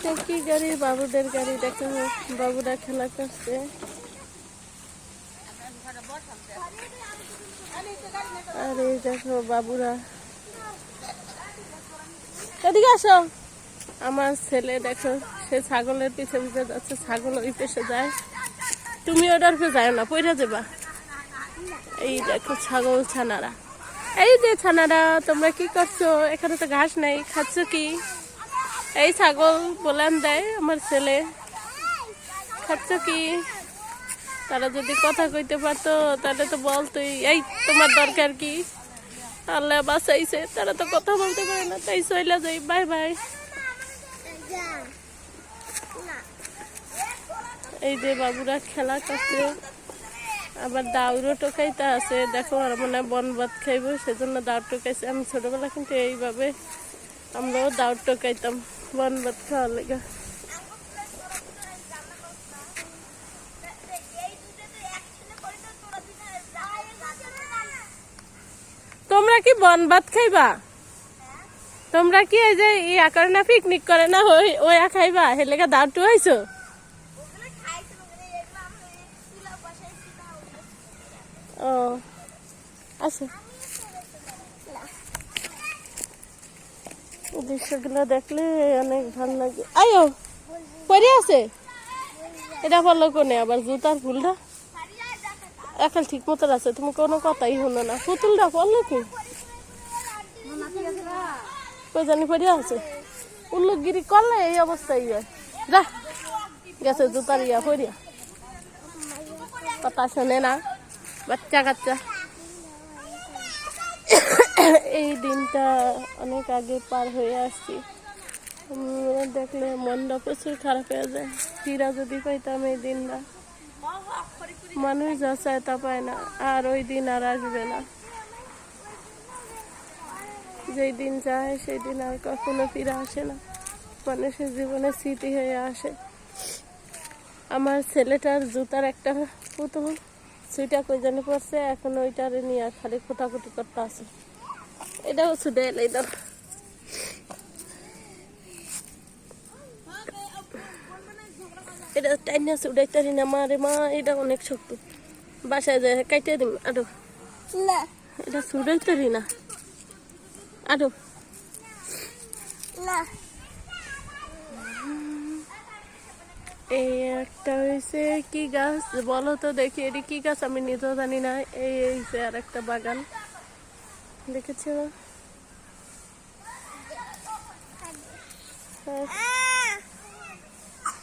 এটা কি গাড়ি? বাবুদের গাড়ি। দেখো বাবুরা খেলা করছে। আর এই দেখো বাবুরা। এদিকে আসো। আমার ছেলে দেখো সে ছাগলের পিছে পিছে যাচ্ছে, ছাগল ওই পেশে যায়, তুমি ওটার পে যায় না, পইরা যাবা। এই দেখো ছাগল ছানারা। এই যে ছানারা, তোমরা কি করছো? এখানে তো ঘাস নাই, খাচ্ছ কি? এই ছাগল বলান দেয় আমার ছেলে, খাচ্ছ কি? তারা যদি কথা কইতে পারতো তাহলে তো বলতোই, এই তোমার দরকার কি? আল্লাহ বাঁচাইছে, তারা তো কথা বলতে পারে না, তাই চইলা যাই, বাই বাই। এই যে বাবুরা খেলা করছে, আবার দাউরও টোকাইতে আছে। দেখো আর মনে হয় বন ভাত খাইবো, সেজন্য দাউর টোকাইছে। আমি ছোটবেলা কিন্তু এইভাবে আমরাও দাউর টোকাইতাম বন ভাত খাওয়ার লেগে। তোমরা কি বন ভাত খাইবা? তোমরা কি এই যে ইয়া করে না, পিকনিক করে না, ওই খাইবা? হে লেগে দাউর টোকাইছো? ও আচ্ছা, দৃশ্যগুলো দেখলে অনেক ভালো লাগে। আয়ো পরে আছে, এটা বললো কোনে আবার জুতার ফুলটা এখন ঠিক মতো আছে, তুমি কোনো কথাই শুনো না। পুতুলটা পড়লো কি কই জানি পরে আছে, উল্লুকগিরি করলে এই অবস্থায় যা গেছে জুতার ইয়া পরিয়া। কথা শোনে না বাচ্চা কাচ্চা। এই দিনটা অনেক আগে পার হয়ে আসছি, দেখলে মনটা প্রচুর খারাপ হয়ে যায়। ফিরা যদি পাইতাম এই দিনটা। মানুষ যা চায় তা পায় না, আর ওই দিন আর আসবে না। যেই দিন যায় সেই দিন আর কখনো ফিরে আসে না, মানুষের জীবনে স্মৃতি হয়ে আসে। আমার ছেলেটার জুতার একটা পুতুল সেটা কই জানি পড়ছে, এখন ওইটারে নিয়ে খালি খোটাখুটি করতে আছে। এটাও ছুটে এলে ধর, এটা টাইনা ছুটাইতারি না মা রে মা, এটা অনেক শক্ত, বাসায় যায় কাইটে দিম। আরো এটা ছুটাইতারি না, আরো এই একটা হয়েছে কি গাছ বলো তো দেখি, এটি কি গাছ আমি নিজেও জানি না। এই যে আর একটা বাগান দেখেছো?